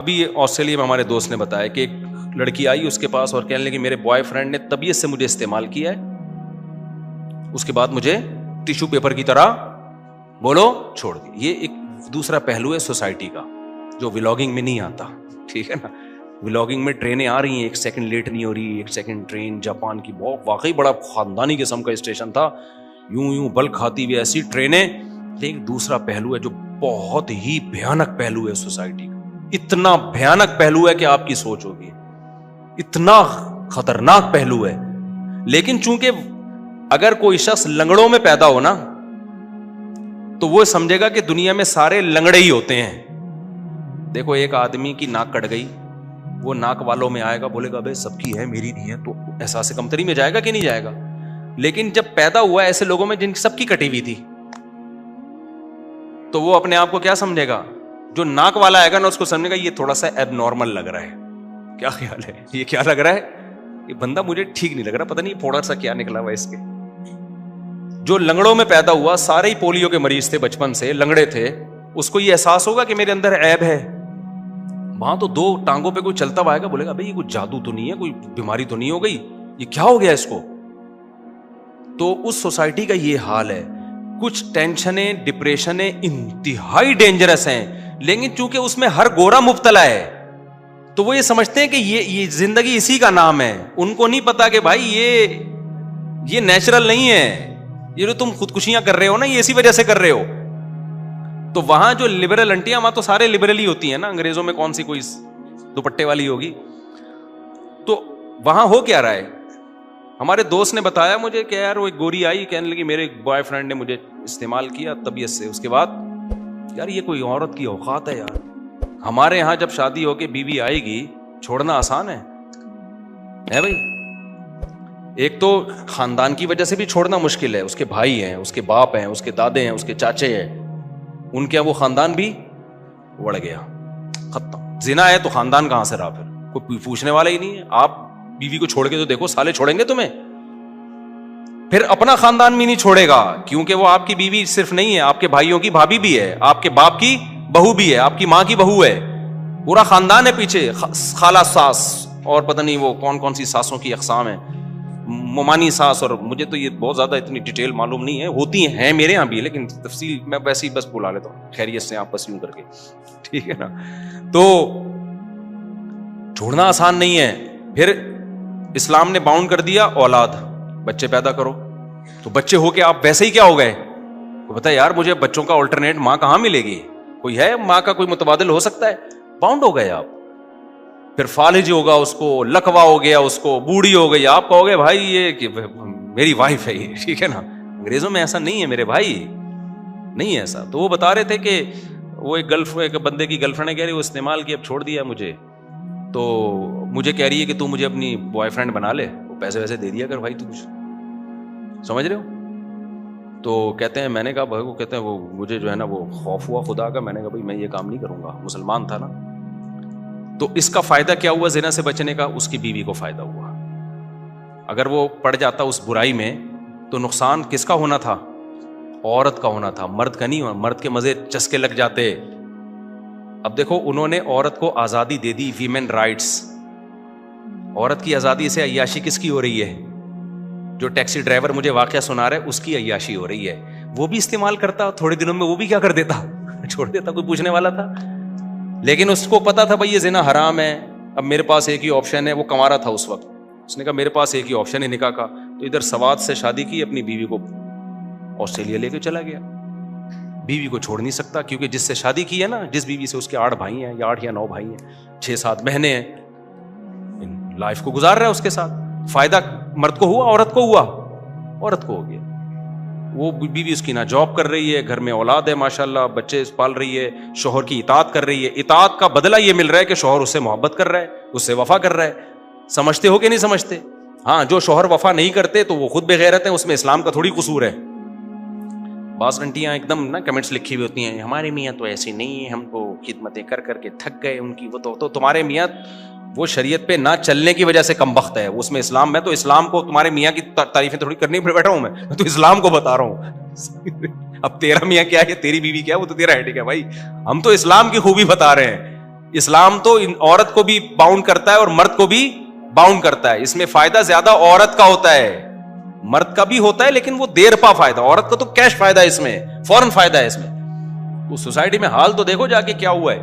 ابھی آسٹریلیا میں ہمارے دوست نے بتایا کہ ایک لڑکی آئی اس کے پاس اور کہنے لگی میرے بوائے فرینڈ نے طبیعت سے مجھے استعمال کیا ہے، اس کے بعد مجھے ٹیشو پیپر کی طرح بولو چھوڑ دی. یہ ایک دوسرا پہلو ہے سوسائٹی کا جو ولاگنگ میں نہیں آتا. ٹھیک ہے نا، ولاگنگ میں ٹرینیں آ رہی ہیں، ایک سیکنڈ لیٹ نہیں ہو رہی. ایک سیکنڈ ٹرین جاپان کی بہت واقعی بڑا خاندانی قسم کا اسٹیشن تھا، یوں بلک کھاتی ہوئی ایسی ٹرینیں. لیکن دوسرا پہلو ہے جو بہت ہی بھیانک پہلو ہے سوسائٹی کا. اتنا بھیانک پہلو ہے کہ آپ کی سوچ ہوگی، اتنا خطرناک پہلو ہے. لیکن چونکہ اگر کوئی شخص لنگڑوں میں پیدا ہو نا تو وہ سمجھے گا کہ دنیا میں سارے لنگڑے ہی ہوتے ہیں. دیکھو ایک آدمی کی ناک کٹ گئی، وہ ناک والوں میں آئے گا، بولے گا بھائی سب کی ہے میری نہیں ہے، تو احساس کمتری میں جائے گا کہ نہیں جائے گا. لیکن جب پیدا ہوا ایسے لوگوں میں جن کی سب کی کٹی ہوئی تھی تو وہ اپنے آپ کو کیا سمجھے گا؟ جو ناک والا آئے گا نا اس کو سمجھے گا یہ تھوڑا سا ایب نارمل لگ رہا ہے. کیا خیال ہے؟ یہ کیا لگ رہا ہے؟ یہ بندہ مجھے ٹھیک نہیں لگ رہا، پتہ نہیں تھوڑا سا کیا نکلا ہوا اس کے. جو لنگڑوں میں پیدا ہوا سارے ہی پولیو کے مریض تھے، بچپن سے لنگڑے تھے، اس کو یہ احساس ہوگا کہ میرے اندر عیب ہے. وہاں تو دو ٹانگوں پہ کوئی چلتا ہوا آئے گا، بولے گا بھائی یہ کوئی جادو تو نہیں ہے، کوئی بیماری تو نہیں ہو گئی، یہ کیا ہو گیا اس کو. تو اس سوسائٹی کا یہ حال ہے. کچھ ٹینشنیں ڈپریشنیں انتہائی ڈینجرس ہیں، لیکن چونکہ اس میں ہر گورا مبتلا ہے تو وہ یہ سمجھتے ہیں کہ یہ زندگی اسی کا نام ہے. ان کو نہیں پتا کہ بھائی یہ نیچرل نہیں ہے، یہ جو تم خودکشیاں کر رہے ہو نا یہ اسی وجہ سے کر رہے ہو. تو وہاں جو لبرل انٹیاں وہاں تو سارے لبرل ہی ہوتی ہیں نا، انگریزوں میں کون سی کوئی دوپٹے والی ہوگی. تو وہاں ہو کیا رہا ہے؟ ہمارے دوست نے بتایا مجھے کہ یار وہ ایک گوری آئی کہنے لگی میرے بوائے فرینڈ نے مجھے استعمال کیا طبیعت سے. اس کے بعد یار یہ کوئی عورت کی اوقات ہے یار. ہمارے یہاں جب شادی ہو کے بیوی آئے گی چھوڑنا آسان ہے بھائی. ایک تو خاندان کی وجہ سے بھی چھوڑنا مشکل ہے، اس کے بھائی ہیں، اس کے باپ ہیں، اس کے دادے ہیں، اس کے چاچے ہیں، ان کے وہ خاندان بھی اڑ گیا، ختم. زنا ہے تو خاندان کہاں سے رہا؟ پھر کوئی پوچھنے والا ہی نہیں ہے. آپ بیوی کو چھوڑ کے تو دیکھو، سالے چھوڑیں گے تمہیں. پھر اپنا خاندان بھی نہیں چھوڑے گا، کیونکہ وہ آپ کی بیوی صرف نہیں ہے، آپ کے بھائیوں کی بھابھی بھی ہے، آپ کے باپ کی بہو بھی ہے، آپ کی ماں کی بہو ہے، پورا خاندان ہے پیچھے. خالہ ساس اور پتہ نہیں وہ کون کون سی ساسوں کی اقسام ہیں، ممانی ساس، اور مجھے تو یہ بہت زیادہ اتنی ڈیٹیل معلوم نہیں ہے، ہوتی ہیں میرے یہاں بھی، لیکن تفصیل میں ویسے ہی بس بلا لیتا ہوں خیریت سے آپ بس یوں کر کے. ٹھیک ہے نا. تو چھوڑنا آسان نہیں ہے. پھر اسلام نے باؤنڈ کر دیا اولاد، بچے پیدا کرو. تو بچے ہو کے آپ ویسے ہی کیا ہو گئے؟ بتا یار مجھے بچوں کا الٹرنیٹ ماں کہاں ملے گی؟ کوئی ہے ماں کا کوئی متبادل ہو سکتا ہے؟ باؤنڈ ہو گئے آپ. پھر فالج ہوگا، اس کو لکوا ہو گیا، اس کو بوڑھی ہو گئی، آپ کہو گے بھائی یہ کہ میری وائف ہے یہ. ٹھیک ہے نا. انگریزوں میں ایسا نہیں ہے میرے بھائی، نہیں ہے ایسا. تو وہ بتا رہے تھے کہ وہ ایک بندے کی گرل فرینڈ کہہ رہی وہ استعمال کی، اب چھوڑ دیا مجھے، تو مجھے کہہ رہی ہے کہ تو مجھے اپنی بوائے فرینڈ بنا لے، وہ پیسے ویسے دے دیا کر بھائی، تو کچھ سمجھ رہے ہو. تو کہتے ہیں میں نے کہا بھائی، وہ کہتے ہیں وہ مجھے جو ہے نا وہ خوف ہوا خدا کا. میں نے کہا بھائی میں یہ کام نہیں کروں گا، مسلمان تھا نا. تو اس کا فائدہ کیا ہوا زنا سے بچنے کا؟ اس کی بیوی کو فائدہ ہوا. اگر وہ پڑ جاتا اس برائی میں تو نقصان کس کا ہونا تھا؟ عورت کا ہونا تھا، مرد کا نہیں ہونا. مرد کے مزے چسکے لگ جاتے. اب دیکھو انہوں نے عورت کو آزادی دے دی، ویمن رائٹس. عورت کی آزادی سے عیاشی کس کی ہو رہی ہے؟ جو ٹیکسی ڈرائیور مجھے واقعہ سنا رہا ہے اس کی عیاشی ہو رہی ہے. وہ بھی استعمال کرتا، تھوڑے دنوں میں وہ بھی کیا کر دیتا، چھوڑ دیتا. کوئی پوچھنے والا تھا؟ لیکن اس کو پتا تھا بھائی یہ زنا حرام ہے. اب میرے پاس ایک ہی آپشن ہے. وہ کما رہا تھا اس وقت، اس نے کہا میرے پاس ایک ہی آپشن ہے نکاح کا. تو ادھر سوات سے شادی کی، اپنی بیوی کو آسٹریلیا لے کے چلا گیا. بیوی کو چھوڑ نہیں سکتا کیونکہ جس سے شادی کی ہے نا، جس بیوی سے، اس کے 8 بھائی ہیں، یا 8 یا 9 بھائی ہیں، 6-7 بہنیں ہیں. لائف کو گزار رہا ہے اس کے ساتھ. فائدہ مرد کو ہوا عورت کو ہوا؟ عورت کو ہو گیا. وہ بیوی اس کی نہ جاب کر رہی ہے، گھر میں اولاد ہے ماشاءاللہ، بچے پال رہی ہے، شوہر کی اطاعت کر رہی ہے. اطاعت کا بدلہ یہ مل رہا ہے کہ شوہر اس سے محبت کر رہا ہے، اس سے وفا کر رہا ہے. سمجھتے ہو کہ نہیں سمجھتے؟ ہاں، جو شوہر وفا نہیں کرتے تو وہ خود بے غیرت ہیں، اس میں اسلام کا تھوڑی قصور ہے. بعض انٹیاں ایک دم نا کمنٹس لکھی ہوئی ہوتی ہیں، ہمارے میاں تو ایسے نہیں ہیں، ہم کو خدمتیں کر کر کے تھک گئے ان کی. وہ تو تمہارے میاں وہ شریعت پہ نہ چلنے کی وجہ سے کم بخت ہے. اس میں اسلام، میں تو اسلام کو تمہارے میاں کی تعریفیں تھوڑی کرنے پہ بیٹھا ہوں، میں تو اسلام کو بتا رہا ہوں. اب تیرا میاں کیا ہے، تیری بیوی کیا ہے، وہ تو تیرا ہیڈک ہے بھائی. ہم تو اسلام کی خوبی بتا رہے ہیں. اسلام تو عورت کو بھی باؤنڈ کرتا ہے اور مرد کو بھی باؤنڈ کرتا ہے. اس میں فائدہ زیادہ عورت کا ہوتا ہے, مرد کا بھی ہوتا ہے لیکن وہ دیر پا فائدہ. عورت کا تو کیش فائدہ ہے, اس میں فوراً فائدہ ہے. اس میں اس سوسائٹی میں حال تو دیکھو جا کے کیا ہوا ہے.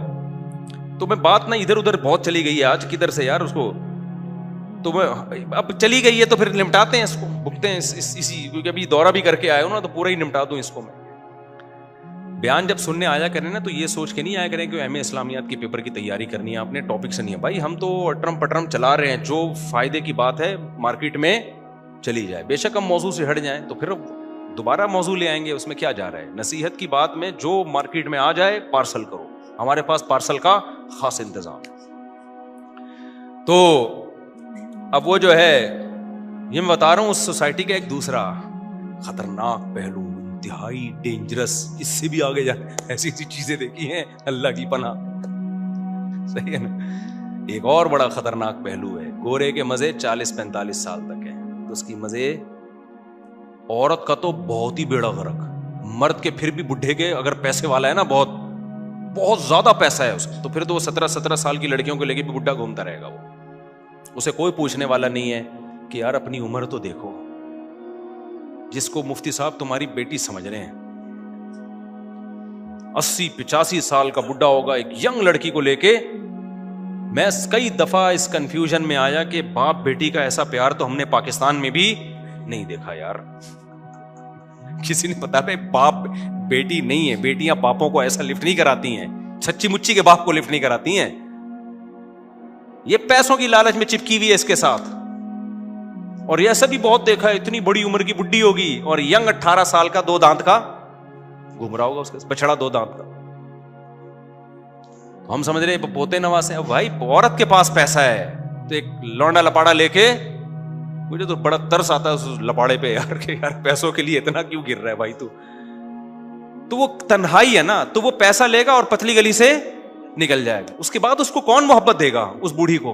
تو میں بات نہ ادھر ادھر بہت چلی گئی ہے آج, کدھر سے یار اس کو, تو میں اب چلی گئی ہے تو پھر نمٹاتے ہیں اس کو, بھگتے ہیں اسی, کیونکہ ابھی دورہ بھی کر کے آئے ہو نا, تو پورا ہی نمٹا دوں اس کو. میں بیان جب سننے آیا کریں نا تو یہ سوچ کے نہیں آیا کریں کہ ایم اے اسلامیات کی پیپر کی تیاری کرنی ہے, آپ نے ٹاپک سے نہیں ہے بھائی. ہم تو اٹرم پٹرم چلا رہے ہیں, جو فائدے کی بات ہے مارکیٹ میں چلی جائے. بے شک ہم موضوع سے ہٹ جائیں تو پھر دوبارہ موضوع لے آئیں گے, اس میں کیا جا رہا ہے. نصیحت کی بات میں جو مارکیٹ میں آ جائے پارسل کرو, ہمارے پاس پارسل کا خاص انتظام. تو اب وہ جو ہے یہ میں بتا رہا ہوں, اس سوسائٹی کا ایک دوسرا خطرناک پہلو, انتہائی ڈینجرس, اس سے بھی آگے جانا, ایسی ایسی چیزیں دیکھی ہیں اللہ کی پناہ, صحیح ہے نا. ایک اور بڑا خطرناک پہلو ہے, گورے کے مزے 40-45 سال تک ہیں, تو اس کی مزے. عورت کا تو بہت ہی بیڑا غرق, مرد کے پھر بھی بڈھے کے اگر پیسے والا ہے نا, بہت بہت زیادہ پیسہ ہے اس کو, تو پھر تو وہ 17 سال کی لڑکیوں کو لے کے بھی بڈھا گھومتا رہے گا. وہ اسے کوئی پوچھنے والا نہیں ہے کہ یار اپنی عمر تو دیکھو. جس کو مفتی صاحب تمہاری بیٹی سمجھ رہے ہیں 80-85 سال کا بڈھا ہوگا ایک ینگ لڑکی کو لے کے. میں کئی دفعہ اس کنفیوژن میں آیا کہ باپ بیٹی کا ایسا پیار تو ہم نے پاکستان میں بھی نہیں دیکھا یار. کسی نے بتا رہے باپ بیٹی نہیں ہے, بیٹیاں باپوں کو ایسا لفٹ نہیں کراتی ہیں, سچی مچی کے باپ کو لفٹ نہیں کراتی ہیں. یہ پیسوں کی لالچ میں چپکی ہوئی ہے اس کے ساتھ. اور یہ ایسا بھی بہت دیکھا ہے, اتنی بڑی عمر کی بڈھی ہوگی اور ینگ 18 سال کا 2 دانت کا گھوم رہا ہوگا, اس کے بچڑا 2 دانت کا. ہم سمجھ رہے ہیں پوتے نواز ہیں. بھائی عورت کے پاس پیسہ ہے تو ایک لونڈا لپاڑا لے کے, مجھے تو بڑا ترس آتا ہے اس لپاڑے پہ یار, کہ یار پیسوں کے لیے اتنا کیوں گر رہا ہے بھائی تو وہ تنہائی ہے نا, تو وہ پیسہ لے گا اور پتلی گلی سے نکل جائے گا. اس کے بعد اس کو کون محبت دے گا اس بوڑھی کو؟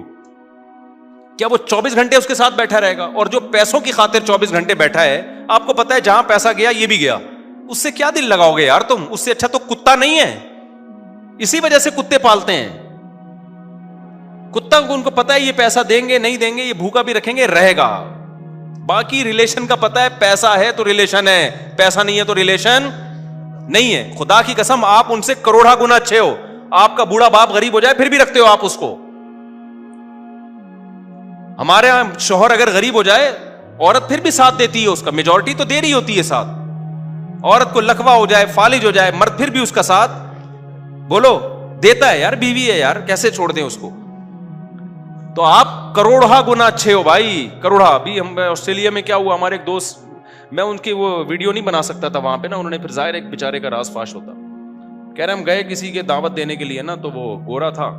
کیا وہ 24 گھنٹے اس کے ساتھ بیٹھا رہے گا؟ اور جو پیسوں کی خاطر 24 گھنٹے بیٹھا ہے, آپ کو پتا ہے جہاں پیسہ گیا یہ بھی گیا, اس سے کیا دل لگاؤ گے یار تم؟ اس سے اچھا تو کتا نہیں ہے. اسی وجہ سے کتے پالتے ہیں. کتا کو ان کو پتا ہے یہ پیسہ دیں گے نہیں دیں گے, یہ بھوکا بھی رکھیں گے رہے گا. باقی ریلیشن کا پتا ہے, پیسہ ہے تو ریلیشن ہے, پیسہ نہیں ہے تو ریلیشن نہیں ہے. خدا کی قسم آپ ان سے کروڑا گنا اچھے ہو, آپ کا بوڑھا باپ غریب ہو جائے پھر بھی رکھتے ہو آپ اس کو. ہمارے یہاں شوہر اگر غریب ہو جائے عورت پھر بھی ساتھ دیتی ہے اس کا, میجورٹی تو دے رہی ہوتی ہے ساتھ. عورت کو لکوا ہو جائے, فالج ہو جائے, مرد پھر بھی اس کا ساتھ بولو دیتا ہے. یار بیوی ہے یار, کیسے چھوڑ دیں اس کو؟ تو آپ کروڑا گنا اچھے ہو بھائی, کروڑا. ابھی ہم آسٹریلیا میں کیا ہوا, ہمارے ایک دوست, میں ان کی وہ ویڈیو نہیں بنا سکتا تھا وہاں پہ نا, انہوں نے پھر ظاہر ایک بیچارے کا راز فاش ہوتا. کہہ رہے ہم گئے کسی کے دعوت دینے کے لیے نا, تو وہ گورا تھا.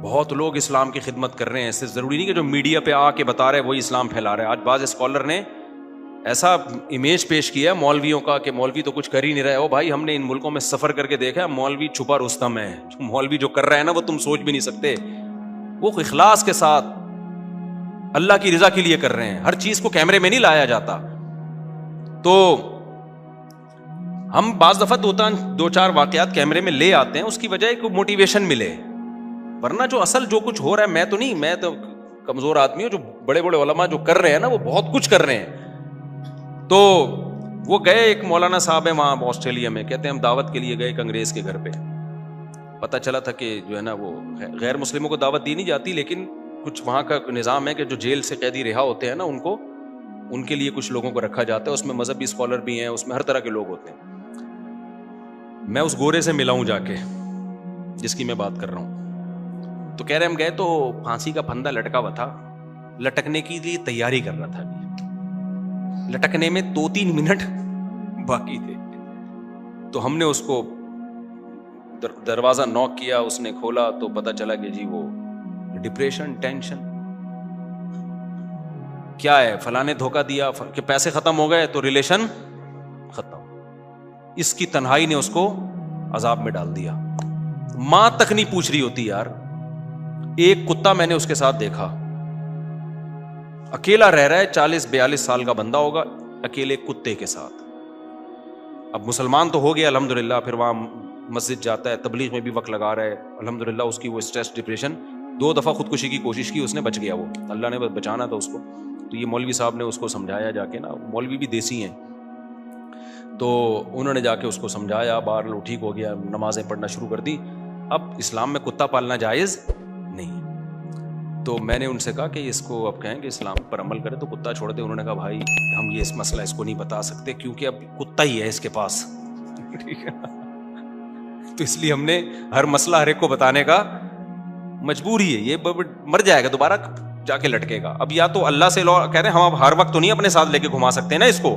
بہت لوگ اسلام کی خدمت کر رہے ہیں, ایسے ضروری نہیں کہ جو میڈیا پہ آ کے بتا رہے وہی اسلام پھیلا رہے. آج بعض اسکالر نے ایسا امیج پیش کیا مولویوں کا کہ مولوی تو کچھ کر ہی نہیں رہے. او بھائی ہم نے ان ملکوں میں سفر کر کے دیکھا, مولوی چھپا رستم ہے. مولوی جو کر رہے ہیں نا وہ تم سوچ بھی نہیں سکتے. وہ اخلاص کے ساتھ اللہ کی رضا کے لیے کر رہے ہیں. ہر چیز کو کیمرے میں نہیں لایا جاتا. تو ہم بعض دفعہ 2-4 واقعات کیمرے میں لے آتے ہیں, اس کی وجہ ہے کہ موٹیویشن ملے. ورنہ جو اصل جو کچھ ہو رہا ہے, میں تو نہیں, میں تو کمزور آدمی ہوں. جو بڑے بڑے علماء جو کر رہے ہیں نا وہ بہت کچھ کر رہے ہیں. تو وہ گئے, ایک مولانا صاحب ہے وہاں آسٹریلیا میں, کہتے ہیں ہم دعوت کے لیے گئے ایک انگریز کے گھر پہ. پتہ چلا تھا کہ جو ہے نا وہ غیر مسلموں کو دعوت دی نہیں جاتی, لیکن کچھ وہاں کا نظام ہے کہ جو جیل سے قیدی رہا ہوتے ہیں نا ان کے لیے کچھ لوگوں کو رکھا جاتا ہے. اس میں مذہبی اسکالر بھی ہیں, اس میں ہر طرح کے لوگ ہوتے ہیں. میں اس گورے سے ملا ہوں جا کے جس کی میں بات کر رہا ہوں. تو کہہ رہے ہم گئے تو پھانسی کا پھندا لٹکا ہوا تھا, لٹکنے کی لیے تیاری کر رہا تھا. لٹکنے میں 2-3 منٹ باقی تھے. تو ہم نے اس کو دروازہ نوک کیا, اس نے کھولا تو پتا چلا کہ جی وہ ڈپریشن, ٹینشن کیا ہے, فلاں نے دھوکہ دیا کہ پیسے ختم ہو گئے تو ریلیشن ختم. اس کی تنہائی نے اس کو عذاب میں ڈال دیا. ماں تک نہیں پوچھ رہی ہوتی یار. ایک کتا میں نے اس کے ساتھ دیکھا, اکیلا رہ رہا ہے, 40-42 سال کا بندہ ہوگا, اکیلے کتے کے ساتھ. اب مسلمان تو ہو گیا الحمدللہ, پھر وہاں مسجد جاتا ہے, تبلیغ میں بھی وقت لگا رہا ہے, الحمدللہ اس کی وہ اسٹریس ڈپریشن, 2 دفعہ خودکشی کی کوشش کی, اس نے بچ گیا, وہ اللہ نے بچانا تھا اس کو. تو یہ مولوی صاحب نے اس کو سمجھایا جا کے نا, مولوی بھی دیسی ہیں, تو انہوں نے جا کے اس کو سمجھایا, بہر وہ ٹھیک ہو گیا, نمازیں پڑھنا شروع کر دی. اب اسلام میں کتا پالنا جائز نہیں. تو میں نے ان سے کہا کہ اس کو اب کہیں کہ اسلام پر عمل کرے تو کتا چھوڑ دے. انہوں نے کہا بھائی ہم یہ اس مسئلہ اس کو نہیں بتا سکتے کیونکہ اب کتا ہی ہے اس کے پاس, ٹھیک ہے, تو اس لیے ہم نے ہر مسئلہ ہر ایک کو بتانے کا مجبوری ہے, یہ مر جائے گا دوبارہ جا کے لٹکے گا. اب یا تو اللہ سے کہہ رہے ہیں ہم اب ہر وقت تو نہیں اپنے ساتھ لے کے گھما سکتے نا اس کو.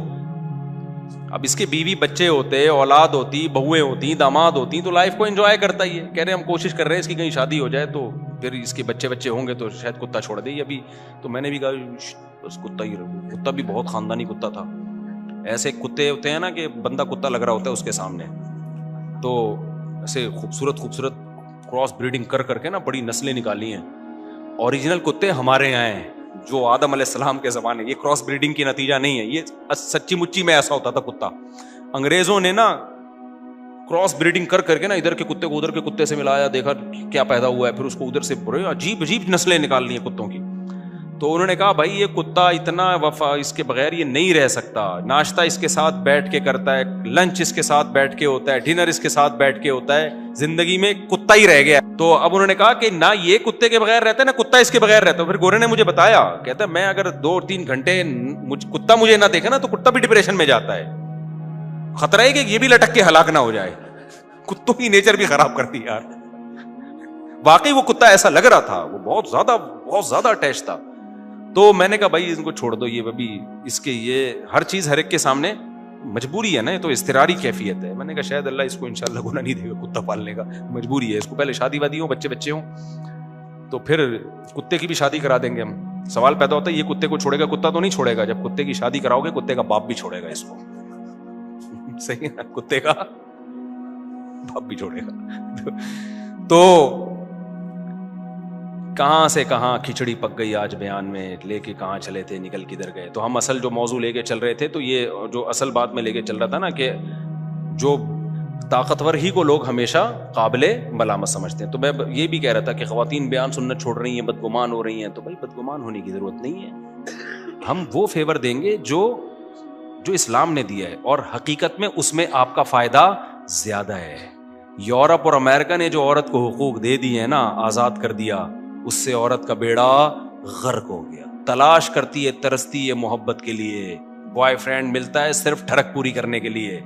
اب اس کے بیوی بچے ہوتے, اولاد ہوتی, بہویں ہوتی, داماد ہوتی, تو لائف کو انجوائے کرتا ہی ہے. کہہ رہے ہیں ہم کوشش کر رہے ہیں اس کی کہیں شادی ہو جائے تو پھر اس کے بچے ہوں گے تو شاید کتا چھوڑ دے. ابھی تو میں نے بھی کہا بس کتا ہی رہو. کتا بھی بہت خاندانی کتا تھا. ایسے کتے ہوتے ہیں نا کہ بندہ کتا لگ رہا ہوتا ہے اس کے سامنے, تو ایسے خوبصورت کراس بریڈنگ کر کے نا بڑی نسلیں نکالی ہیں. اوریجنل کتے ہمارے یہاں ہیں جو آدم علیہ السلام کے زمانے, یہ کراس بریڈنگ کی نتیجہ نہیں ہے, یہ سچی مچی میں ایسا ہوتا تھا کتا. انگریزوں نے نا کراس بریڈنگ کر کے نا ادھر کے کتے کو ادھر کے کتے سے ملایا, دیکھا کیا پیدا ہوا ہے, پھر اس کو ادھر سے بڑے عجیب نسلیں نکال لی ہیں کتوں کی. تو انہوں نے کہا بھائی یہ کتا اتنا وفا, اس کے بغیر یہ نہیں رہ سکتا. ناشتہ اس کے ساتھ بیٹھ کے کرتا ہے, لنچ اس کے ساتھ بیٹھ کے ہوتا ہے, ڈنر اس کے ساتھ بیٹھ کے ہوتا ہے, زندگی میں کتا ہی رہ گیا. تو اب انہوں نے کہا کہ نہ یہ کتے کے بغیر رہتا ہے نہ کتا اس کے بغیر رہتا ہے. پھر گورے نے مجھے بتایا, کہتا ہے میں اگر 2-3 گھنٹے کتا مجھے نہ دیکھے نا تو کتا بھی ڈپریشن میں جاتا ہے. خطرہ ہے کہ یہ بھی لٹک کے ہلاک نہ ہو جائے. کتوں کی نیچر بھی خراب کر دی یار. واقعی وہ کتا ایسا لگ رہا تھا, وہ بہت زیادہ اٹیچ تھا. تو میں نے کہا بھائی ان کو چھوڑ دو, یہ ابھی اس کے یہ ہر چیز ہر ایک کے سامنے مجبوری ہے نا, تو اضطراری کیفیت ہے. میں نے کہا شاید اللہ اس کو انشاءاللہ گناہ نہیں دے گا کتا پالنے کا, مجبوری ہے. اس کو پہلے شادی وادی ہو, بچے ہوں, تو پھر کتے کی بھی شادی کرا دیں گے ہم. سوال پیدا ہوتا ہے یہ کتے کو چھوڑے گا, کتا تو نہیں چھوڑے گا. جب کتے کی شادی کراؤ گے کتے کا باپ بھی چھوڑے گا اس کو, صحیح ہے, کتے کا باپ بھی چھوڑے گا. تو کہاں سے کہاں کھچڑی پک گئی آج بیان میں, لے کے کہاں چلے تھے, نکل کدھر گئے. تو ہم اصل جو موضوع لے کے چل رہے تھے, تو یہ جو اصل بات میں لے کے چل رہا تھا نا کہ جو طاقتور ہی کو لوگ ہمیشہ قابل ملامت سمجھتے ہیں. تو میں یہ بھی کہہ رہا تھا کہ خواتین بیان سننا چھوڑ رہی ہیں, بدگمان ہو رہی ہیں. تو بھائی بدگمان ہونے کی ضرورت نہیں ہے. ہم وہ فیور دیں گے جو اسلام نے دیا ہے, اور حقیقت میں اس میں آپ کا فائدہ زیادہ ہے. یورپ اور امریکہ نے جو عورت کو حقوق دے دیے ہیں نا, آزاد کر دیا, اس سے عورت کا بیڑا غرق ہو گیا. تلاش کرتی ہے, ترستی ہے محبت کے لیے. بوائے فرینڈ ملتا ہے صرف ٹھڑک پوری کرنے کے لیے.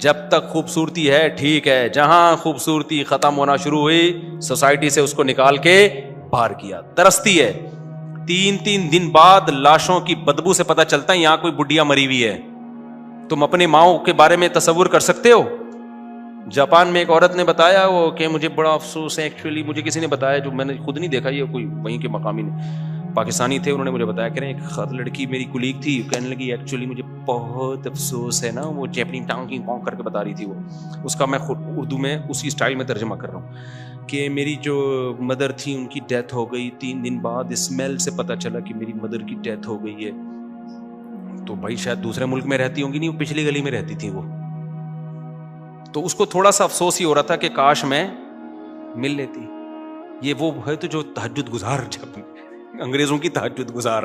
جب تک خوبصورتی ہے ٹھیک ہے, جہاں خوبصورتی ختم ہونا شروع ہوئی سوسائٹی سے اس کو نکال کے باہر کیا. ترستی ہے, 3 دن بعد لاشوں کی بدبو سے پتہ چلتا ہے یہاں کوئی بڈیا مری ہوئی ہے. تم اپنے ماؤں کے بارے میں تصور کر سکتے ہو؟ جاپان میں ایک عورت نے بتایا وہ کہ مجھے بڑا افسوس ہے, ایکچولی مجھے کسی نے بتایا, جو میں نے خود نہیں دیکھا, یہ کوئی وہیں کے مقامی نے, پاکستانی تھے, انہوں نے مجھے بتایا کہ ایک لڑکی میری کولیگ تھی, کہنے لگی ایکچولی مجھے بہت افسوس ہے نا, وہ جیپنی ٹانگ کی پونک کر کے بتا رہی تھی. وہ اس کا میں خود اردو میں اسی اسٹائل میں ترجمہ کر رہا ہوں کہ میری جو مدر تھی ان کی ڈیتھ ہو گئی, 3 دن بعد اسمیل سے پتہ چلا کہ میری مدر کی ڈیتھ ہو گئی ہے. تو بھائی شاید دوسرے ملک میں رہتی ہوں گی, نہیں وہ پچھلی گلی میں رہتی تھی وہ. تو اس کو تھوڑا سا افسوس ہی ہو رہا تھا کہ کاش میں مل لیتی. یہ وہ ہے تو جو تہجد گزار, جب انگریزوں کی تہجد گزار,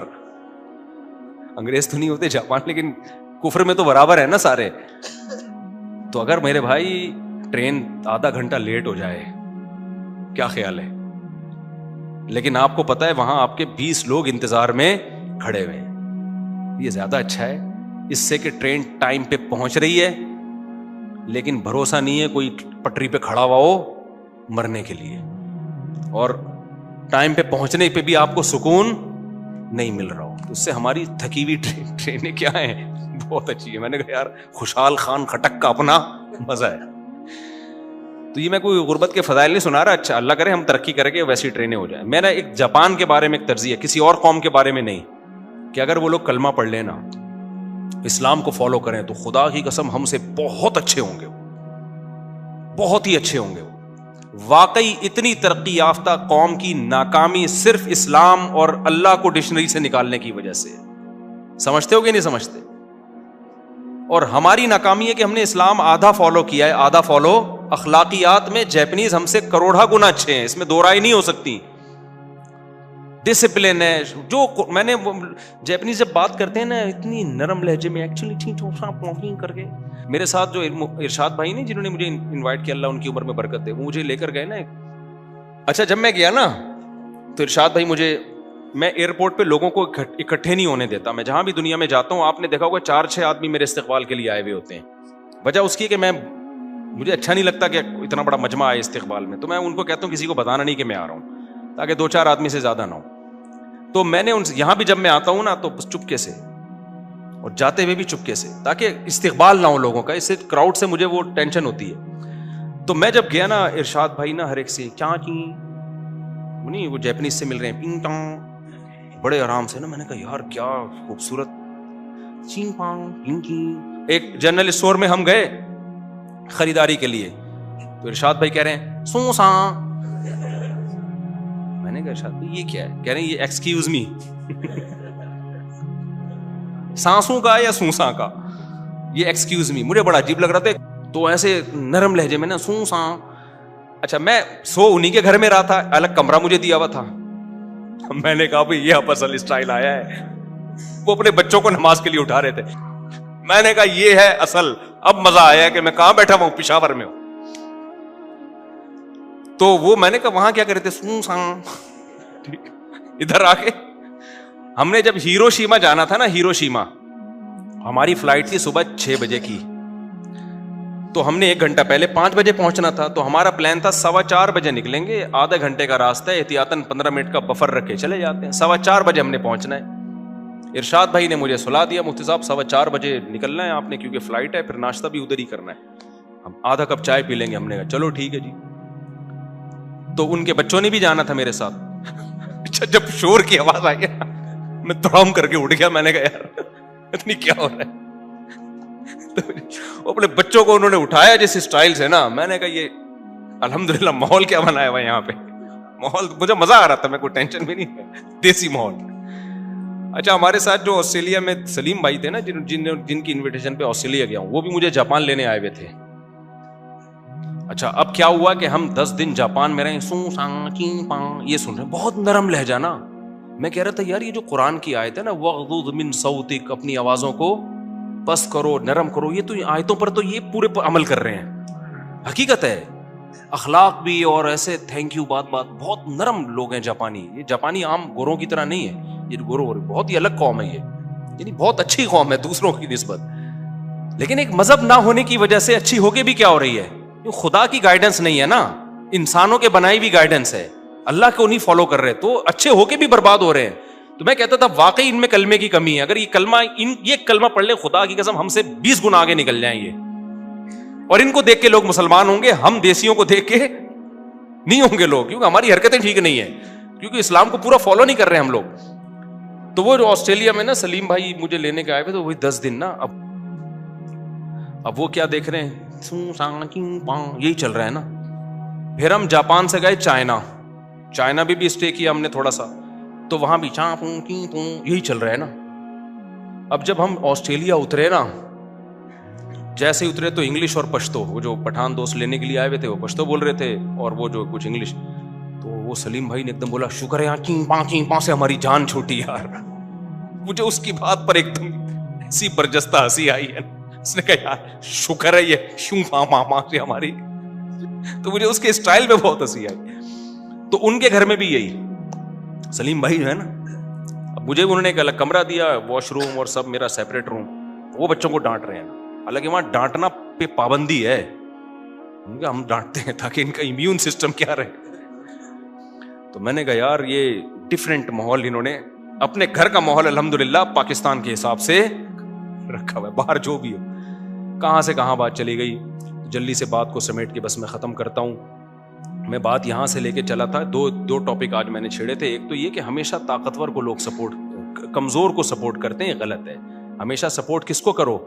انگریز تو نہیں ہوتے جاپان, لیکن کفر میں تو برابر ہے نا سارے. تو اگر میرے بھائی ٹرین آدھا گھنٹہ لیٹ ہو جائے کیا خیال ہے, لیکن آپ کو پتا ہے وہاں آپ کے 20 لوگ انتظار میں کھڑے ہوئے ہیں, یہ زیادہ اچھا ہے اس سے کہ ٹرین ٹائم پہ پہنچ رہی ہے, لیکن بھروسہ نہیں ہے کوئی پٹری پہ کھڑا ہوا ہو مرنے کے لیے, اور ٹائم پہ پہنچنے پہ بھی آپ کو سکون نہیں مل رہا ہو. تو اس سے ہماری تھکی ہوئی ٹرینیں کیا ہیں, بہت اچھی ہے. میں نے کہا یار خوشحال خان خٹک کا اپنا مزہ ہے. تو یہ میں کوئی غربت کے فضائل نہیں سنا رہا, اچھا اللہ کرے ہم ترقی کریں گے ویسی ٹرینیں ہو جائیں. میں نے ایک جاپان کے بارے میں ایک ترجیح ہے, کسی اور قوم کے بارے میں نہیں, کہ اگر وہ لوگ کلمہ پڑھ لیں نا, اسلام کو فالو کریں, تو خدا کی قسم ہم سے بہت اچھے ہوں گے, بہت ہی اچھے ہوں گے. واقعی اتنی ترقی یافتہ قوم کی ناکامی صرف اسلام اور اللہ کو ڈکشنری سے نکالنے کی وجہ سے. سمجھتے ہو کہ نہیں سمجھتے؟ اور ہماری ناکامی ہے کہ ہم نے اسلام آدھا فالو کیا ہے, آدھا فالو. اخلاقیات میں جیپنیز ہم سے کروڑا گنا اچھے ہیں, اس میں دو رائے نہیں ہو سکتی. ڈسپلن ہے جو میں نے جیپنیز جب بات کرتے ہیں نا اتنی نرم لہجے میں, ایکچولی کر کے. میرے ساتھ جو ارشاد بھائی نہیں جنہوں نے مجھے انوائٹ کیا, اللہ ان کی عمر میں برکت دے, وہ مجھے لے کر گئے نا. اچھا جب میں گیا نا تو ارشاد بھائی مجھے, میں ایئرپورٹ پہ لوگوں کو اکٹھے نہیں ہونے دیتا. میں جہاں بھی دنیا میں جاتا ہوں, آپ نے دیکھا ہوگا 4-6 آدمی میرے استقبال کے لیے آئے ہوئے ہوتے ہیں. وجہ اس کی کہ مجھے اچھا نہیں لگتا کہ اتنا بڑا مجمع آئے استقبال میں, تو میں ان کو کہتا ہوں کسی کو بتانا نہیں کہ میں آ رہا ہوں, تاکہ 2-4 آدمی سے زیادہ نہ ہو. تو میں نے ان سے, یہاں بھی جب میں آتا ہوں نا تو چپکے سے, اور جاتے ہوئے بھی چپکے سے, تاکہ استقبال نہ ہو لوگوں کا. اس سے کراؤڈ سے مجھے وہ ٹینشن ہوتی ہے. تو میں جب گیا نا, ارشاد بھائی نا ہر ایک سے کیا کی نہیں, وہ جیپنیز سے مل رہے ہیں پنگ ٹانگ بڑے آرام سے نا. میں نے کہا یار کیا خوبصورت چینگ پانگ پنگ کی. ایک جنرل اسٹور میں ہم گئے خریداری کے لیے, تو ارشاد بھائی کہہ رہے ہیں سو ساں. میں نے کہا ارشاد بھائی یہ کیا ہے؟ کہہ رہے ہیں یہ ایکسکیوز می. سانسوں کا یا سوساں کا, یہ ایکسکیوز می. مجھے بڑا عجیب لگ رہا تھا, تو ایسے نرم لہجے میں نا سو ساں. اچھا میں انہی کے گھر میں رہا تھا, الگ کمرہ مجھے دیا ہوا تھا. میں نے کہا بھائی یہ اب اصل اسٹائل آیا ہے. وہ اپنے بچوں کو نماز کے لیے اٹھا رہے تھے. میں نے کہا یہ ہے اصل, اب مزہ آیا کہ میں کہاں بیٹھا ہوں, پشاور میں ہوں. تو وہ میں نے کہا وہاں کیا کر رہے تھے, ادھر آ کے. ہم نے جب ہیروشیما جانا تھا نا, ہیروشیما ہماری فلائٹ تھی صبح 6 بجے کی, تو ہم نے 1 گھنٹہ پہلے 5 بجے پہنچنا تھا. تو ہمارا پلان تھا 4:15 بجے نکلیں گے, آدھا گھنٹے کا راستہ ہے, احتیاطاً 15 منٹ کا بفر رکھے چلے جاتے ہیں. 4:15 بجے ہم نے پہنچنا ہے. ارشاد بھائی نے مجھے سلا دیا, مفتی صاحب 4:15 بجے نکلنا ہے آپ نے, کیونکہ فلائٹ ہے, پھر ناشتہ بھی ادھر ہی کرنا ہے, ہم آدھا کپ چائے پی لیں گے. ہم نے کہا چلو ٹھیک ہے جی. تو ان کے بچوں نے بھی جانا تھا میرے ساتھ. اچھا جب شور کی آواز آئی میں تڑام کر کے اٹھ گیا. میں نے کہا یار اتنی کیا ہو رہا ہے. تو اپنے بچوں کو انہوں نے اٹھایا جس اسٹائل سے نا, میں نے کہا یہ الحمدللہ ماحول کیا بنایا ہوا یہاں پہ. ماحول مجھے مزہ آ رہا تھا, میں کوئی ٹینشن بھی نہیں, دیسی ماحول. اچھا ہمارے ساتھ جو آسٹریلیا میں سلیم بھائی تھے نا, جن کی انویٹیشن پہ آسٹریلیا گیا ہوں, وہ بھی مجھے جاپان لینے آئے ہوئے تھے. اچھا اب کیا ہوا کہ ہم 10 دن جاپان میں رہے, سو سانگ چینگ پانگ یہ سن رہے, بہت نرم لہجہ نا. میں کہہ رہا تھا یار یہ جو قرآن کی آیت ہے نا, وَغْضُضْ مِن صَوْتِكَ, اپنی آوازوں کو پس کرو, نرم کرو, یہ تو آیتوں پر تو یہ پورے عمل کر رہے ہیں. حقیقت ہے, اخلاق بھی اور ایسے تھینک یو بات بہت نرم لوگ ہیں جاپانی. یہ جاپانی عام گوروں کی طرح نہیں ہے, یہ گورو بہت ہی الگ قوم ہے, یہ یعنی بہت اچھی قوم ہے دوسروں کی نسبت. لیکن ایک مذہب نہ ہونے کی وجہ سے اچھی ہو کے بھی کیا ہو رہی ہے, خدا کی گائیڈنس نہیں ہے نا, انسانوں کے بنائی ہوئی گائیڈنس ہے, اللہ کو نہیں فالو کر رہے, تو اچھے ہو کے بھی برباد ہو رہے ہیں. تو میں کہتا تھا واقعی ان میں کلمے کی کمی ہے. اگر یہ کلمہ پڑھ لے, خدا کی قسم ہم سے 20 گنا آگے نکل جائیں یہ, اور ان کو دیکھ کے لوگ مسلمان ہوں گے, ہم دیسیوں کو دیکھ کے نہیں ہوں گے لوگ, کیونکہ ہماری حرکتیں ٹھیک نہیں ہیں, کیونکہ اسلام کو پورا فالو نہیں کر رہے ہم لوگ. تو وہ جو آسٹریلیا میں نا سلیم بھائی مجھے لینے کے آئے ہوئے, تو وہی 10 دن نا, اب وہ کیا دیکھ رہے ہیں, یہی چل رہا ہے نا. پھر ہم جاپان سے گئے چائنا بھی اسٹے کیا ہم نے تھوڑا سا, تو وہاں بھی یہی چل رہا ہے نا. اب جب ہم آسٹریلیا اترے نا, جیسے اترے تو انگلش اور پشتو, وہ جو پٹھان دوست لینے کے لیے آئے ہوئے تھے وہ پشتو بول رہے تھے, اور وہ جو کچھ انگلش. تو وہ سلیم بھائی نے ایک دم بولا شکر ہے یہاں سے ہماری جان چھوٹی یار. مجھے اس کی بات پر ایک دم ایسی برجستہ ہنسی آئی ہے. اس نے کہا یار شکر ہے یہ سے ہماری, تو مجھے اس کے اسٹائل پہ بہت ہنسی آئی. تو ان کے گھر میں بھی یہی سلیم بھائی جو ہے نا, اب مجھے انہوں نے ایک الگ کمرہ دیا, واش روم اور سب میرا سیپریٹ روم. وہ بچوں کو ڈانٹ رہے ہیں, حالانکہ وہاں ڈانٹنا پہ پابندی ہے, ہم ڈانٹتے ہیں تاکہ ان کا امیون سسٹم کیا رہے. تو میں نے کہا یار یہ ڈفرینٹ ماحول انہوں نے, اپنے گھر کا ماحول الحمدللہ پاکستان کے حساب سے رکھا ہوا ہے. باہر جو بھی ہو, کہاں سے کہاں بات چلی گئی. جلدی سے بات کو سمیٹ کے بس میں ختم کرتا ہوں. میں بات یہاں سے لے کے چلا تھا, دو ٹاپک آج میں نے چھیڑے تھے. ایک تو یہ کہ ہمیشہ طاقتور کو لوگ سپورٹ, کمزور کو سپورٹ کرتے ہیں, غلط ہے. ہمیشہ سپورٹ کس کو کرو,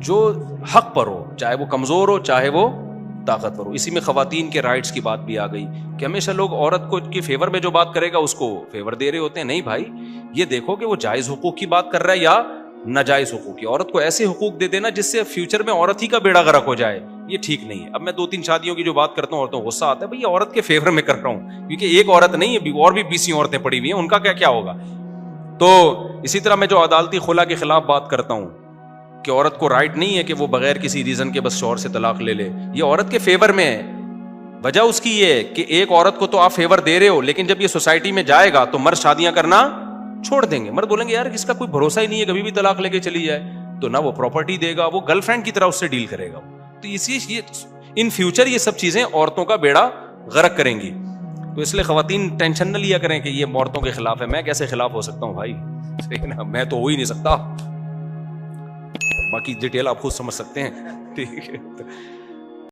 جو حق پر ہو, چاہے وہ کمزور ہو چاہے وہ طاقتور ہو. اسی میں خواتین کے رائٹس کی بات بھی آ گئی کہ ہمیشہ لوگ عورت کو کی فیور میں جو بات کرے گا اس کو فیور دے رہے ہوتے ہیں. نہیں بھائی, یہ دیکھو کہ وہ جائز حقوق کی بات کر رہا ہے یا ناجائز حقوق کی، عورت کو ایسے حقوق دے دینا جس سے فیوچر میں عورت ہی کا بیڑا غرق ہو جائے، یہ ٹھیک نہیں ہے۔ اب میں 2-3 شادیوں کی جو بات کرتا ہوں عورتوں کو غصہ آتا ہے، بھائی یہ عورت کے فیور میں کر رہا ہوں، کیونکہ ایک عورت نہیں ہے، اور بھی 20 عورتیں پڑی ہوئی ہیں، ان کا کیا ہوگا۔ تو اسی طرح میں جو عدالتی خلا کے خلاف بات کرتا ہوں کہ عورت کو رائٹ نہیں ہے کہ وہ بغیر کسی ریزن کے بس شوہر سے طلاق لے لے، یہ عورت کے فیور میں ہے۔ وجہ اس کی یہ ہے کہ ایک عورت کو تو آپ فیور دے رہے ہو، لیکن جب یہ سوسائٹی میں جائے گا تو مرد شادیاں کرنا چھوڑ دیں گے، مرد بولیں گے یار اس کا کوئی بھروسہ ہی نہیں ہے، کبھی بھی طلاق لے کے چلی جائے، تو نہ وہ پراپرٹی دے گا، وہ گرل فرینڈ کی طرح اس سے ڈیل کرے گا۔ تو ان فیوچر یہ سب چیزیں عورتوں کا بیڑا غرق کریں گی۔ تو اس لیے خواتین ٹینشن نہ لیا کریں کہ یہ عورتوں کے خلاف ہے، میں کیسے خلاف ہو سکتا ہوں بھائی، میں تو ہو ہی نہیں سکتا، باقی ڈیٹیل آپ خود سمجھ سکتے ہیں، ٹھیک ہے۔